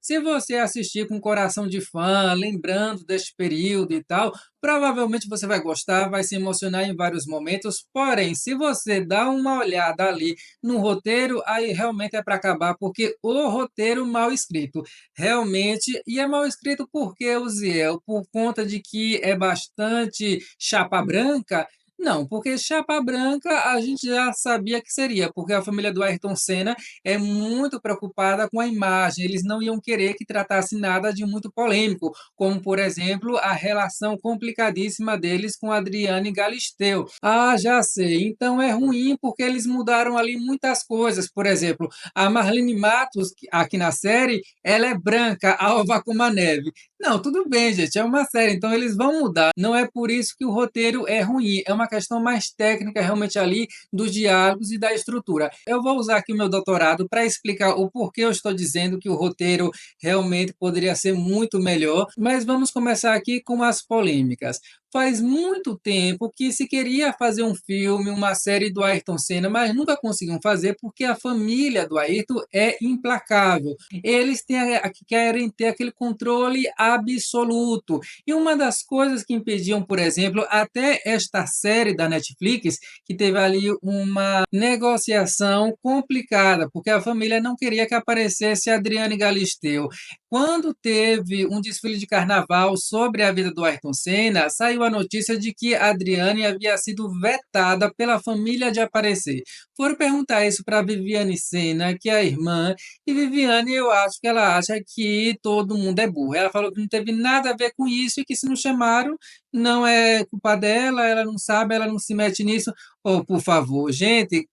Se você assistir com coração de fã, lembrando deste período e tal, provavelmente você vai gostar, vai se emocionar em vários momentos. Porém, se você dá uma olhada ali no roteiro, aí realmente é para acabar, porque o roteiro mal escrito, realmente, e é mal escrito porque, Uziel, por conta de que é bastante chapa branca. Não, porque chapa branca a gente já sabia que seria, porque a família do Ayrton Senna é muito preocupada com a imagem. Eles não iam querer que tratasse nada de muito polêmico, como, por exemplo, a relação complicadíssima deles com Adriane Galisteu. Ah, já sei. Então é ruim porque eles mudaram ali muitas coisas. Por exemplo, a Marlene Matos, aqui na série, ela é branca, alva como a neve. Não, tudo bem, gente, é uma série, então eles vão mudar. Não é por isso que o roteiro é ruim, é uma questão mais técnica realmente ali dos diálogos e da estrutura. Eu vou usar aqui o meu doutorado para explicar o porquê eu estou dizendo que o roteiro realmente poderia ser muito melhor, mas vamos começar aqui com as polêmicas. Faz muito tempo que se queria fazer um filme, uma série do Ayrton Senna, mas nunca conseguiam fazer porque a família do Ayrton é implacável. Eles querem ter aquele controle absoluto. E uma das coisas que impediam, por exemplo, até esta série da Netflix, que teve ali uma negociação complicada, porque a família não queria que aparecesse a Adriane Galisteu. Quando teve um desfile de carnaval sobre a vida do Ayrton Senna, saiu a notícia de que a Adriane havia sido vetada pela família de aparecer. Foram perguntar isso para Viviane Senna, que é a irmã, e Viviane, eu acho que ela acha que todo mundo é burro. Ela falou que não teve nada a ver com isso e que se não chamaram, não é culpa dela, ela não sabe, ela não se mete nisso. Oh, por favor, gente,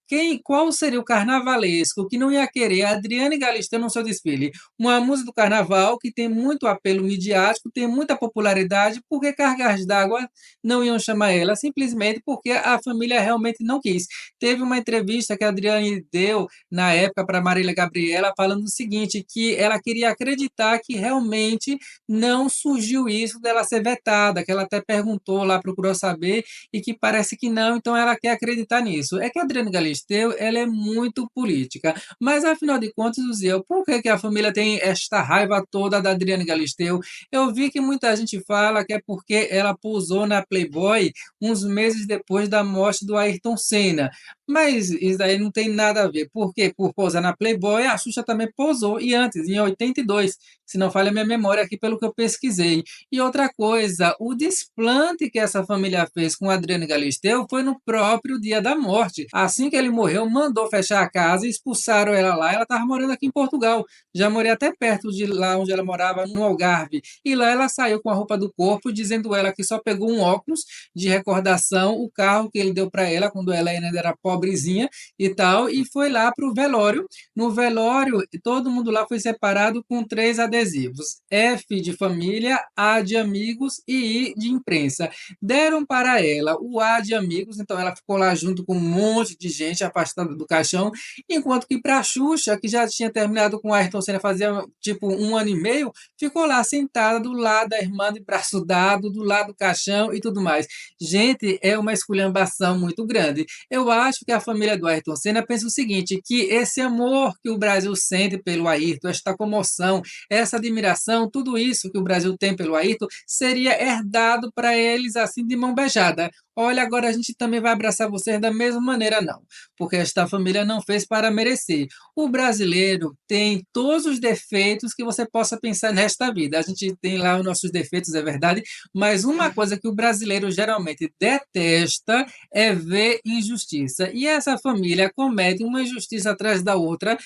qual seria o carnavalesco que não ia querer a Adriane Galisteu no seu desfile? Uma música do carnaval que tem muito apelo midiático, tem muita popularidade, porque cargas d'água não iam chamar ela, simplesmente porque a família realmente não quis. Teve uma entrevista que a Adriane deu na época para Marília Gabriela, falando o seguinte, que ela queria acreditar que realmente não surgiu isso dela ser vetada, que ela até perguntou lá, procurou saber, e que parece que não, então ela quer acreditar nisso. É que a Adriane Galisteu, ela é muito política, mas afinal de contas, Uziel, por que que a família tem esta raiva toda da Adriane Galisteu? Eu vi que muita gente fala que é porque ela pousou na Playboy uns meses depois da morte do Ayrton Senna. Mas isso daí não tem nada a ver. Por quê? Por pousar na Playboy, a Xuxa também pousou, e antes, em 82, se não falha a minha memória aqui pelo que eu pesquisei. E outra coisa, o desplante que essa família fez com o Adriano Galisteu foi no próprio dia da morte. Assim que ele morreu, mandou fechar a casa, expulsaram ela lá. Ela estava morando aqui em Portugal. Já morei até perto de lá onde ela morava, no Algarve. E lá ela saiu com a roupa do corpo, dizendo ela que só pegou um óculos de recordação, o carro que ele deu para ela quando ela ainda era pobrezinha e tal, e foi lá para o velório. No velório, todo mundo lá foi separado com três adesivos: F de família, A de amigos e I de imprensa. Deram para ela o A de amigos, então ela ficou lá junto com um monte de gente afastada do caixão, enquanto que para a Xuxa, que já tinha terminado com a Ayrton Senna fazia tipo um ano e meio, ficou lá sentada do lado da irmã de braço dado, do lado do caixão e tudo mais. Gente, é uma esculhambação muito grande. Eu acho que a família do Ayrton Senna pensa o seguinte, que esse amor que o Brasil sente pelo Ayrton, esta comoção, essa admiração, tudo isso que o Brasil tem pelo Ayrton, seria herdado para eles assim de mão beijada. Olha, agora a gente também vai abraçar vocês da mesma maneira, não, porque esta família não fez para merecer. O brasileiro tem todos os defeitos que você possa pensar nesta vida. A gente tem lá os nossos defeitos, é verdade, mas uma coisa que o brasileiro geralmente detesta é ver injustiça. E essa família comete uma injustiça atrás da outra,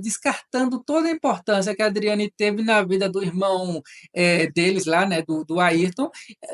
descartando toda a importância que a Adriane teve na vida do irmão deles lá, né, do Ayrton,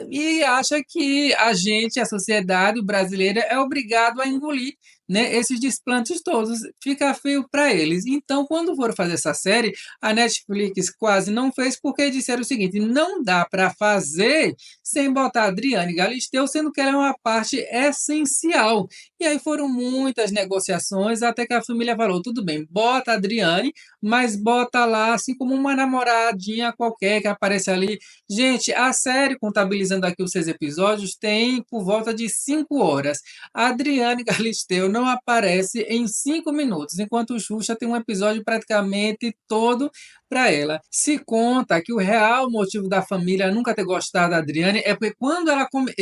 e acha que a gente, a sociedade brasileira, é obrigado a engolir, né, esses desplantes todos. Fica feio para eles. Então, quando foram fazer essa série, a Netflix quase não fez porque disseram o seguinte: não dá para fazer sem botar a Adriane Galisteu, sendo que ela é uma parte essencial. E aí foram muitas negociações até que a família falou: tudo bem, bota a Adriane, mas bota lá assim como uma namoradinha qualquer que aparece ali. Gente, a série, contabilizando aqui os 6 episódios, tem por volta de 5 horas. A Adriane Galisteu não aparece em 5 minutos, enquanto o Xuxa tem um episódio praticamente todo para ela. Se conta que o real motivo da família nunca ter gostado da Adriane é porque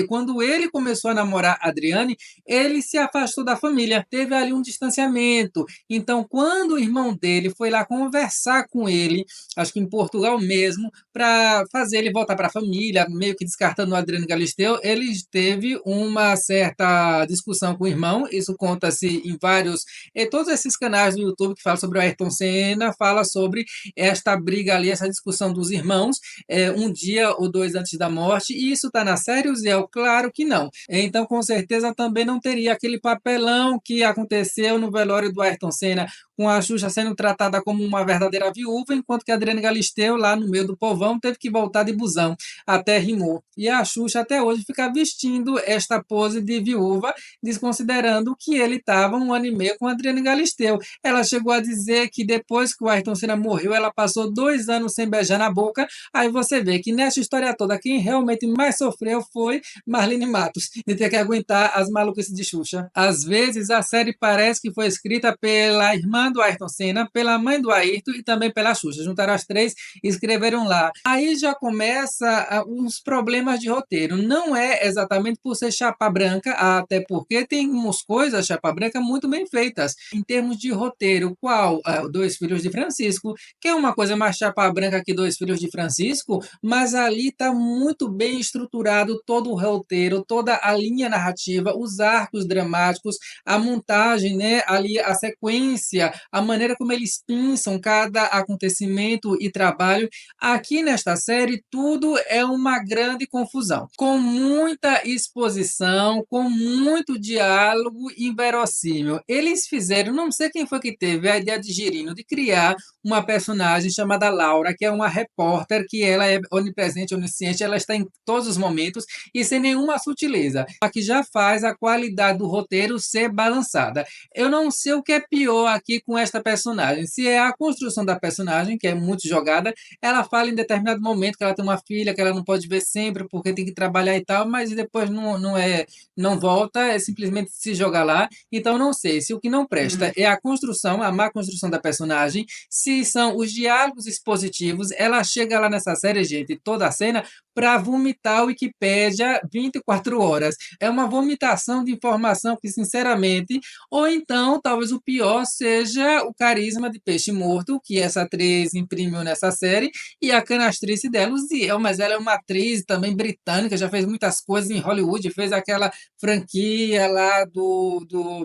quando ele começou a namorar a Adriane, ele se afastou da família, teve ali um distanciamento. Então, quando o irmão dele foi lá conversar com ele, acho que em Portugal mesmo, para fazer ele voltar para a família, meio que descartando o Adriano Galisteu, ele teve uma certa discussão com o irmão. Isso conta-se em todos esses canais do YouTube que falam sobre o Ayrton Senna, fala sobre esta briga ali, essa discussão dos irmãos, um dia ou dois antes da morte, e isso está na série, Ziel? Claro que não. Então, com certeza, também não teria aquele papelão que aconteceu no velório do Ayrton Senna, com a Xuxa sendo tratada como uma verdadeira viúva, enquanto que a Adriane Galisteu, lá no meio do povão, teve que voltar de busão, até rimou. E a Xuxa, até hoje, fica vestindo esta pose de viúva, desconsiderando que ele estava um ano e meio com a Adriane Galisteu. Ela chegou a dizer que depois que o Ayrton Senna morreu, ela passou 2 anos sem beijar na boca. Aí você vê que nessa história toda, quem realmente mais sofreu foi Marlene Matos, de ter que aguentar as maluquices de Xuxa. Às vezes, a série parece que foi escrita pela irmã do Ayrton Senna, pela mãe do Ayrton e também pela Xuxa. Juntaram as três e escreveram lá. Aí já começa uns problemas de roteiro. Não é exatamente por ser chapa branca, até porque tem umas coisas, chapa branca, muito bem feitas. Em termos de roteiro, qual? Dois Filhos de Francisco, que é uma coisa mais chapa branca que Dois Filhos de Francisco, mas ali está muito bem estruturado todo o roteiro, toda a linha narrativa, os arcos dramáticos, a montagem, né, ali a sequência, a maneira como eles pensam cada acontecimento e trabalho. Aqui nesta série, tudo é uma grande confusão, com muita exposição, com muito diálogo inverossímil. Eles fizeram, não sei quem foi que teve a ideia de Girino, de criar uma personagem chamada Laura, que é uma repórter, que ela é onipresente, onisciente, ela está em todos os momentos e sem nenhuma sutileza, a que já faz a qualidade do roteiro ser balançada. Eu não sei o que é pior aqui com esta personagem, se é a construção da personagem, que é muito jogada. Ela fala em determinado momento que ela tem uma filha que ela não pode ver sempre porque tem que trabalhar e tal, mas depois não volta, é simplesmente se joga lá. Então não sei se o que não presta é a construção, a má construção da personagem, se são os diálogos expositivos. Ela chega lá nessa série, gente, toda a cena, para vomitar o Wikipédia 24 horas. É uma vomitação de informação que, sinceramente, ou então, talvez o pior seja o carisma de peixe morto que essa atriz imprimiu nessa série, e a canastrice dela, Uziel, mas ela é uma atriz também britânica, já fez muitas coisas em Hollywood, fez aquela franquia lá do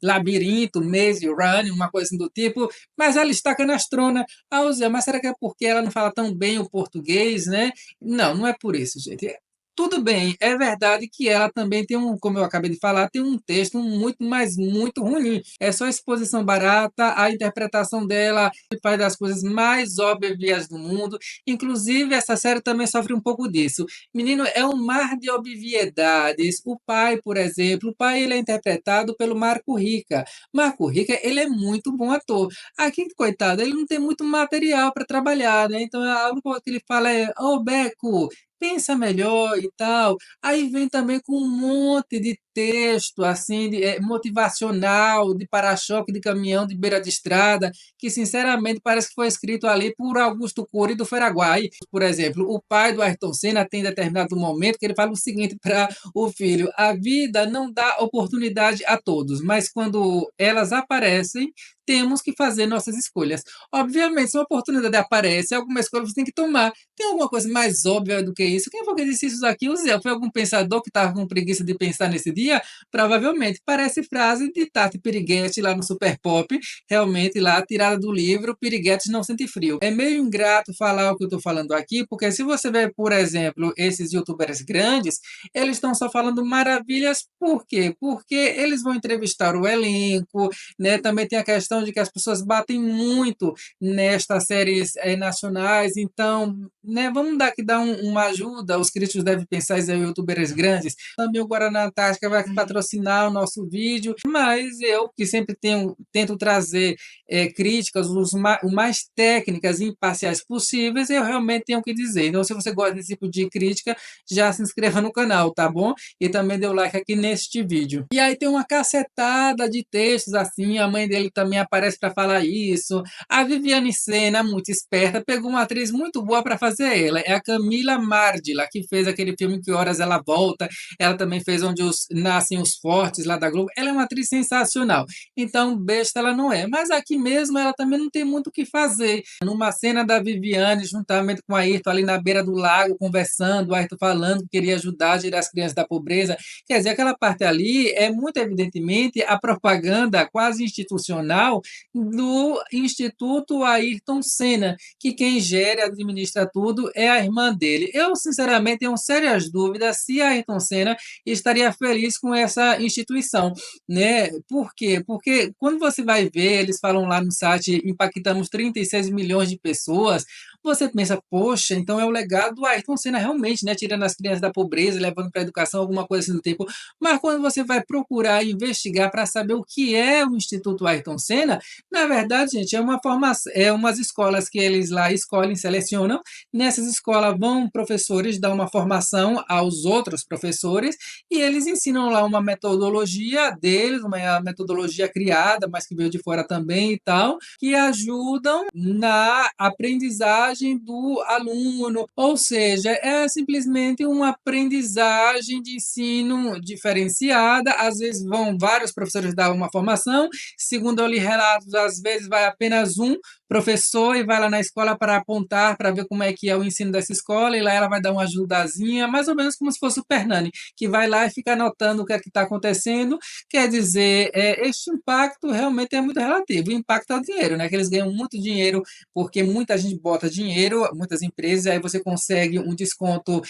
Labirinto, Maze Runner, uma coisa assim do tipo, mas ela está canastrona. Ah, Uziel, mas será que é porque ela não fala tão bem o português, né? Não, não é por isso, gente. Tudo bem, é verdade que ela também tem como eu acabei de falar, tem um texto muito, mas muito ruim. É só exposição barata, a interpretação dela faz das coisas mais óbvias do mundo. Inclusive, essa série também sofre um pouco disso. Menino, é um mar de obviedades. O pai, por exemplo, o pai ele é interpretado pelo Marco Rica. Marco Rica, ele é muito bom ator. Aqui, coitado, ele não tem muito material para trabalhar, né? Então, a única coisa que ele fala é: Ô, Beco, pensa melhor e tal. Aí vem também com um monte de texto assim motivacional, de para-choque de caminhão de beira de estrada, que sinceramente parece que foi escrito ali por Augusto Cury do Paraguai. Por exemplo, o pai do Ayrton Senna tem determinado momento que ele fala o seguinte para o filho: a vida não dá oportunidade a todos, mas quando elas aparecem, temos que fazer nossas escolhas. Obviamente, se uma oportunidade aparece, alguma escolha você tem que tomar. Tem alguma coisa mais óbvia do que isso? Quem foi que disse isso aqui? O Zé, foi algum pensador que estava com preguiça de pensar nesse dia? Provavelmente. Parece frase de Tati Piriguete lá no Super Pop, realmente lá tirada do livro Piriguetes Não Sente Frio. É meio ingrato falar o que eu estou falando aqui, porque se você ver, por exemplo, esses youtubers grandes, eles estão só falando maravilhas. Por quê? Porque eles vão entrevistar o elenco, né? Também tem a questão de que as pessoas batem muito nestas séries nacionais, então, né, vamos dar uma ajuda, os críticos devem pensar em youtubers grandes. Também o Guaraná Antártica vai vai patrocinar o nosso vídeo, mas eu, que sempre tento trazer críticas o mais técnicas e imparciais possíveis, eu realmente tenho que dizer. Então, se você gosta desse tipo de crítica, já se inscreva no canal, tá bom? E também dê o like aqui neste vídeo. E aí tem uma cacetada de textos assim, a mãe dele também aparece para falar isso. A Viviane Sena, muito esperta, pegou uma atriz muito boa para fazer ela. É a Camila Mardila, que fez aquele filme Que Horas Ela Volta. Ela também fez Onde Nascem os Fortes, lá da Globo. Ela é uma atriz sensacional. Então, besta ela não é. Mas aqui mesmo ela também não tem muito o que fazer. Numa cena da Viviane, juntamente com a Ayrton, ali na beira do lago, conversando, o Ayrton falando que queria ajudar a tirar as crianças da pobreza. Quer dizer, aquela parte ali é muito evidentemente a propaganda quase institucional do Instituto Ayrton Senna, que quem gera e administra tudo é a irmã dele. Eu, sinceramente, tenho sérias dúvidas se a Ayrton Senna estaria feliz com essa instituição, né? Por quê? Porque quando você vai ver, eles falam lá no site, impactamos 36 milhões de pessoas, você pensa, poxa, então é o legado do Ayrton Senna realmente, né? Tirando as crianças da pobreza, levando para a educação, alguma coisa assim do tipo. Mas quando você vai procurar investigar para saber o que é o Instituto Ayrton Senna, na verdade, gente, é uma formação, é umas escolas que eles lá escolhem, selecionam. Nessas escolas vão professores dar uma formação aos outros professores e eles ensinam lá uma metodologia deles, uma metodologia criada, mas que veio de fora também e tal, que ajudam na aprendizagem do aluno, ou seja, é simplesmente uma aprendizagem de ensino diferenciada. Às vezes vão vários professores dar uma formação, segundo eu li relatos, às vezes vai apenas um professor e vai lá na escola para apontar, para ver como é que é o ensino dessa escola, e lá ela vai dar uma ajudazinha, mais ou menos como se fosse o Pernani, que vai lá e fica anotando o que é que está acontecendo. Quer dizer, este impacto realmente é muito relativo. O impacto é o dinheiro, né? Que eles ganham muito dinheiro porque muita gente bota dinheiro, muitas empresas, aí você consegue um desconto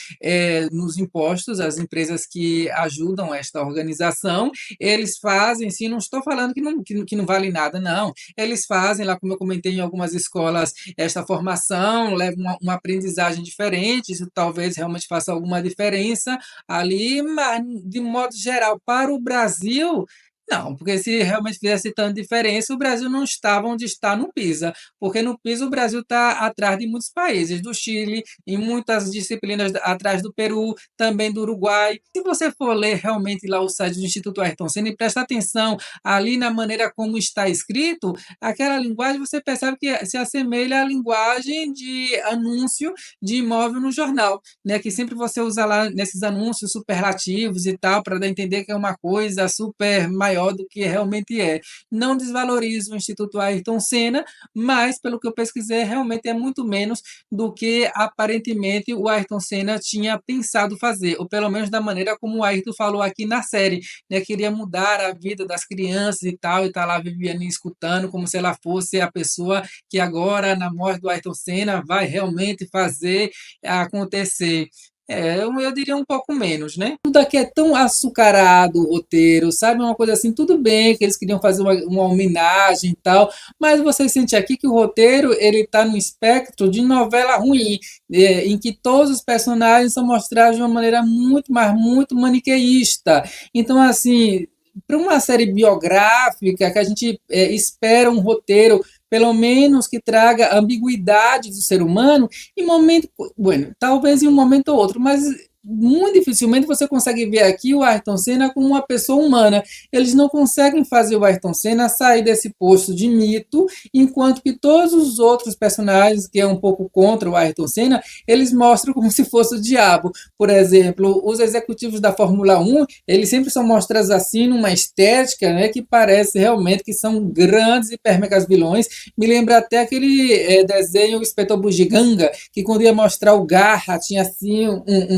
nos impostos, as empresas que ajudam esta organização, eles fazem, sim, não estou falando que não vale nada, não. Eles fazem lá, como eu comentei, em algumas escolas, esta formação, levam uma aprendizagem diferente, isso talvez realmente faça alguma diferença ali, mas, de modo geral, para o Brasil, não, porque se realmente fizesse tanta diferença, o Brasil não estava onde está no PISA, porque no PISA o Brasil está atrás de muitos países, do Chile, em muitas disciplinas atrás do Peru, também do Uruguai. Se você for ler realmente lá o site do Instituto Ayrton Senna e prestar atenção ali na maneira como está escrito, aquela linguagem você percebe que se assemelha à linguagem de anúncio de imóvel no jornal, né? Que sempre você usa lá nesses anúncios superlativos e tal, para dar a entender que é uma coisa super maior do que realmente é. Não desvalorizo o Instituto Ayrton Senna, mas, pelo que eu pesquisei, realmente é muito menos do que aparentemente o Ayrton Senna tinha pensado fazer, ou pelo menos da maneira como o Ayrton falou aqui na série, né? Queria mudar a vida das crianças e tal, e tá lá Viviane escutando como se ela fosse a pessoa que agora, na morte do Ayrton Senna, vai realmente fazer acontecer. Eu diria um pouco menos, né? Tudo aqui é tão açucarado o roteiro, sabe? Uma coisa assim, tudo bem que eles queriam fazer uma homenagem e tal, mas você sente aqui que o roteiro ele está no espectro de novela ruim, em que todos os personagens são mostrados de uma maneira muito, mas muito maniqueísta. Então, assim, para uma série biográfica que a gente espera um roteiro pelo menos que traga ambiguidade do ser humano, em momento, bueno, talvez em um momento ou outro, mas muito dificilmente você consegue ver aqui o Ayrton Senna como uma pessoa humana. Eles não conseguem fazer o Ayrton Senna sair desse posto de mito, enquanto que todos os outros personagens, que é um pouco contra o Ayrton Senna, eles mostram como se fosse o diabo. Por exemplo, os executivos da Fórmula 1, eles sempre são mostrados assim, numa estética, né, que parece realmente que são grandes e hiper megas vilões. Me lembra até aquele desenho Inspetor Bugiganga, que quando ia mostrar o Garra, tinha assim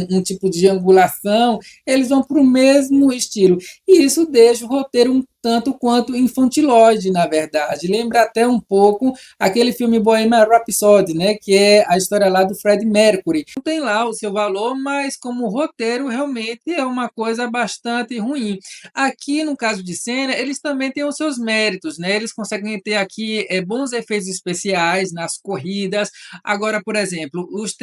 um tipo de angulação, eles vão para o mesmo estilo. E isso deixa o roteiro um tanto quanto infantilóide, na verdade. Lembra até um pouco aquele filme Bohemian Rhapsody, né, que é a história lá do Freddie Mercury. Tem lá o seu valor, mas como roteiro realmente é uma coisa bastante ruim. Aqui, no caso de cena, eles também têm os seus méritos, né? Eles conseguem ter aqui bons efeitos especiais nas corridas. Agora, por exemplo, os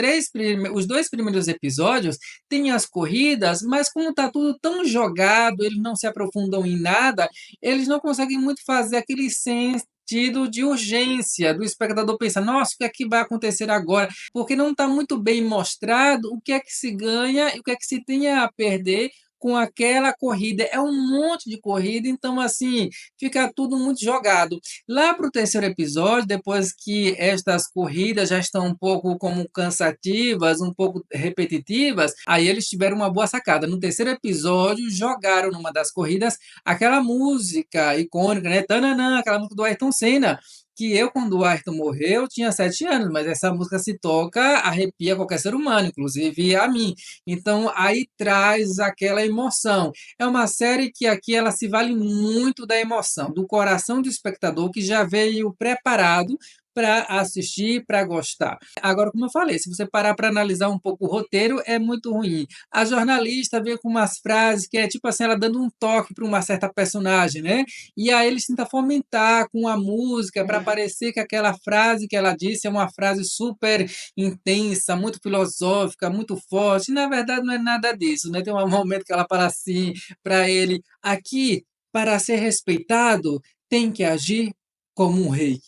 dois primeiros episódios têm as corridas, mas como está tudo tão jogado, eles não se aprofundam em nada, eles não conseguem muito fazer aquele sentido de urgência do espectador pensar, nossa, o que é que vai acontecer agora? Porque não está muito bem mostrado o que é que se ganha e o que é que se tem a perder com aquela corrida. É um monte de corrida, então, assim, fica tudo muito jogado. Lá para o terceiro episódio, depois que estas corridas já estão um pouco como cansativas, um pouco repetitivas, aí eles tiveram uma boa sacada. No terceiro episódio, jogaram numa das corridas aquela música icônica, né? Tananã, aquela música do Ayrton Senna. Que eu, quando o Ayrton morreu, tinha 7 anos, mas essa música se toca, arrepia qualquer ser humano, inclusive a mim. Então, aí traz aquela emoção. É uma série que aqui ela se vale muito da emoção, do coração do espectador que já veio preparado para assistir, para gostar. Agora, como eu falei, se você parar para analisar um pouco o roteiro, é muito ruim. A jornalista vem com umas frases que é tipo assim, ela dando um toque para uma certa personagem, né? E aí eles tentam fomentar com a música para parecer que aquela frase que ela disse é uma frase super intensa, muito filosófica, muito forte. E, na verdade, não é nada disso, né? Tem um momento que ela fala assim para ele: aqui, para ser respeitado, tem que agir como um rei.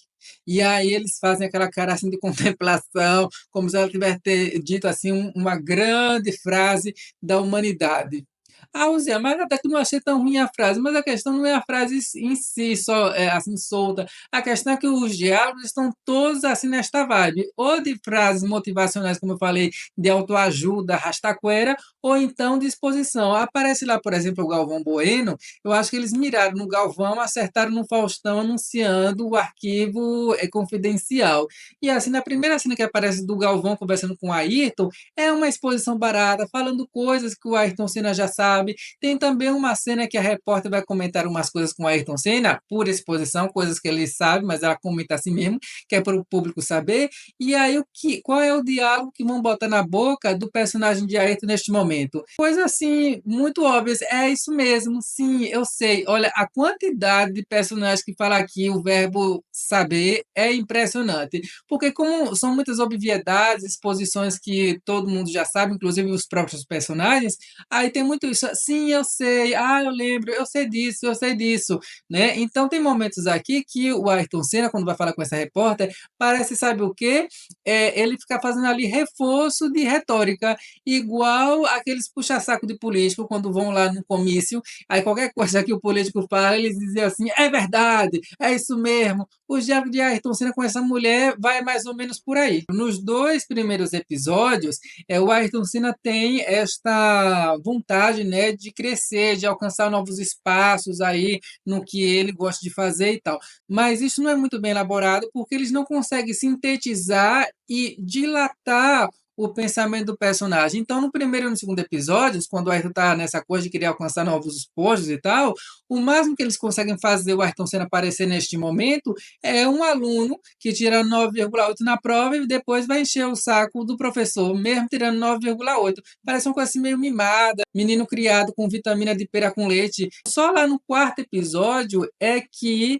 E aí eles fazem aquela cara assim de contemplação, como se ela tivesse dito assim uma grande frase da humanidade. Ah, Zé, mas até que não achei tão ruim a frase, mas a questão não é a frase em si, só assim solta. A questão é que os diálogos estão todos assim nesta vibe, ou de frases motivacionais, como eu falei, de autoajuda, rastaquera, ou então de exposição. Aparece lá, por exemplo, o Galvão Bueno, eu acho que eles miraram no Galvão, acertaram no Faustão anunciando o arquivo confidencial. E assim, na primeira cena que aparece do Galvão conversando com o Ayrton, é uma exposição barata, falando coisas que o Ayrton Senna já sabe. Tem também uma cena que a repórter vai comentar umas coisas com o Ayrton Senna, por exposição, coisas que ele sabe, mas ela comenta assim mesmo, que é para o público saber. E aí, qual é o diálogo que vão botar na boca do personagem de Ayrton neste momento? Coisa assim, muito óbvia. É isso mesmo, sim, eu sei. Olha, a quantidade de personagens que fala aqui o verbo saber é impressionante. Porque como são muitas obviedades, exposições que todo mundo já sabe, inclusive os próprios personagens, aí tem muito isso. Sim, eu sei. Ah, eu lembro. Eu sei disso, né? Então tem momentos aqui que o Ayrton Senna, quando vai falar com essa repórter, parece, sabe o quê? Ele fica fazendo ali reforço de retórica, igual aqueles puxa-saco de político quando vão lá no comício, aí qualquer coisa que o político fala, eles dizem assim, é verdade, é isso mesmo. O diálogo de Ayrton Senna com essa mulher vai mais ou menos por aí. Nos dois primeiros episódios, o Ayrton Senna tem esta vontade, né, de crescer, de alcançar novos espaços aí no que ele gosta de fazer e tal. Mas isso não é muito bem elaborado porque eles não conseguem sintetizar e dilatar o pensamento do personagem. Então, no primeiro e no segundo episódios, quando o Ayrton está nessa coisa de querer alcançar novos postos e tal, o máximo que eles conseguem fazer o Ayrton Senna aparecer neste momento é um aluno que tira 9,8 na prova e depois vai encher o saco do professor, mesmo tirando 9,8. Parece uma coisa assim meio mimada, menino criado com vitamina de pera com leite. Só lá no quarto episódio é que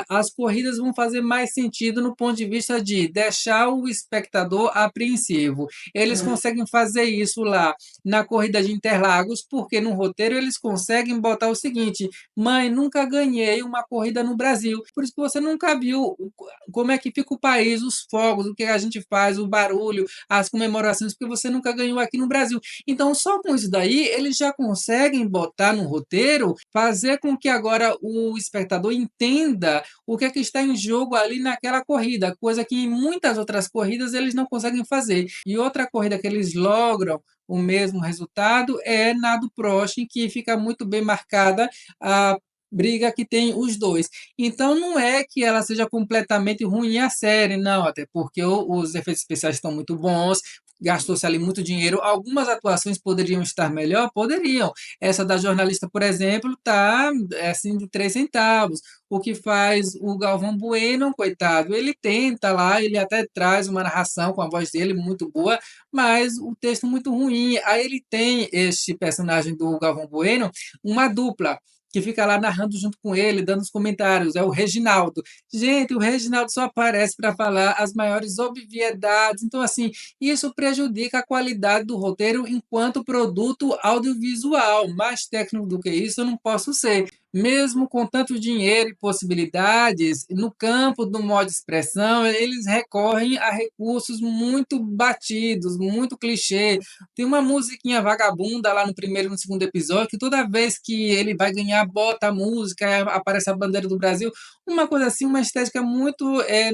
as corridas vão fazer mais sentido no ponto de vista de deixar o espectador apreensivo. Eles conseguem fazer isso lá na corrida de Interlagos, porque no roteiro eles conseguem botar o seguinte: mãe, nunca ganhei uma corrida no Brasil, por isso que você nunca viu como é que fica o país, os fogos, o que a gente faz, o barulho, as comemorações, porque você nunca ganhou aqui no Brasil. Então, só com isso daí, eles já conseguem botar no roteiro, fazer com que agora o espectador entenda o que é que está em jogo ali naquela corrida, coisa que em muitas outras corridas eles não conseguem fazer. E outra corrida que eles logram o mesmo resultado é na do Prost, em que fica muito bem marcada a briga que tem os dois. Então não é que ela seja completamente ruim a série, não, até porque os efeitos especiais estão muito bons, gastou-se ali muito dinheiro. Algumas atuações poderiam estar melhor? Poderiam. Essa da jornalista, por exemplo, tá, assim, de 3 centavos. O que faz o Galvão Bueno, coitado, ele tenta lá, ele até traz uma narração com a voz dele muito boa, mas o texto muito ruim. Aí ele tem este personagem do Galvão Bueno, uma dupla, que fica lá narrando junto com ele, dando os comentários, é o Reginaldo. Gente, o Reginaldo só aparece para falar as maiores obviedades. Então, assim, isso prejudica a qualidade do roteiro enquanto produto audiovisual. Mais técnico do que isso, eu não posso ser. Mesmo com tanto dinheiro e possibilidades, no campo do modo de expressão, eles recorrem a recursos muito batidos, muito clichê. Tem uma musiquinha vagabunda lá no primeiro e no segundo episódio, que toda vez que ele vai ganhar, bota a música, aparece a bandeira do Brasil, uma coisa assim, uma estética muito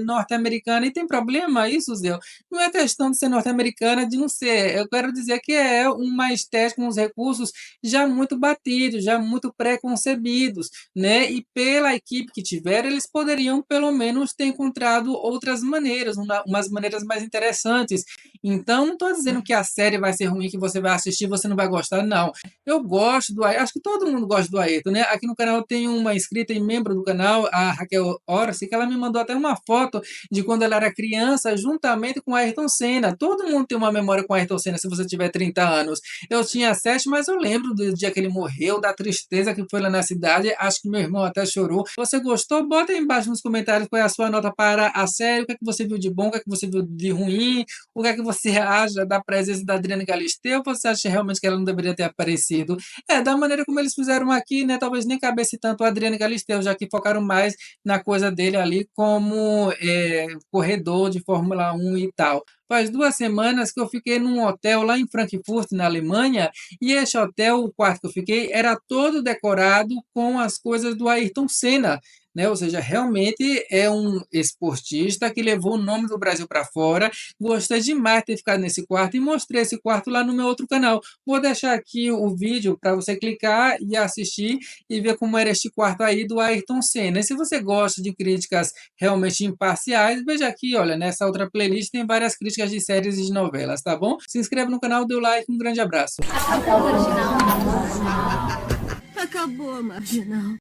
norte-americana. E tem problema isso, Zé? Não é questão de ser norte-americana, de não ser. Eu quero dizer que é uma estética, uns recursos já muito batidos, já muito preconcebidos, né? E pela equipe que tiveram, eles poderiam pelo menos ter encontrado outras maneiras, umas maneiras mais interessantes. Então, não estou dizendo que a série vai ser ruim, que você vai assistir e você não vai gostar, não. Eu gosto do Ayrton, acho que todo mundo gosta do Ayrton, né? Aqui no canal tem uma inscrita e membro do canal, a Raquel Orsi, que ela me mandou até uma foto de quando ela era criança, juntamente com Ayrton Senna. Todo mundo tem uma memória com Ayrton Senna, se você tiver 30 anos. Eu tinha 7, mas eu lembro do dia que ele morreu, da tristeza que foi lá na cidade. Acho que meu irmão até chorou. Você gostou? Bota aí embaixo nos comentários qual é a sua nota para a série, o que é que você viu de bom, o que é que você viu de ruim, o que é que você acha da presença da Adriana Galisteu, ou você acha realmente que ela não deveria ter aparecido? Da maneira como eles fizeram aqui, né? Talvez nem cabesse tanto a Adriana Galisteu, já que focaram mais na coisa dele ali como corredor de Fórmula 1 e tal. Faz 2 semanas que eu fiquei num hotel lá em Frankfurt, na Alemanha, e esse hotel, o quarto que eu fiquei, era todo decorado com as coisas do Ayrton Senna, né? Ou seja, realmente é um esportista que levou o nome do Brasil para fora. Gostei demais de ter ficado nesse quarto e mostrei esse quarto lá no meu outro canal. Vou deixar aqui o vídeo para você clicar e assistir e ver como era este quarto aí do Ayrton Senna. E se você gosta de críticas realmente imparciais, veja aqui, olha, nessa outra playlist tem várias críticas de séries e de novelas, tá bom? Se inscreva no canal, dê o like, um grande abraço. Acabou, Marginal.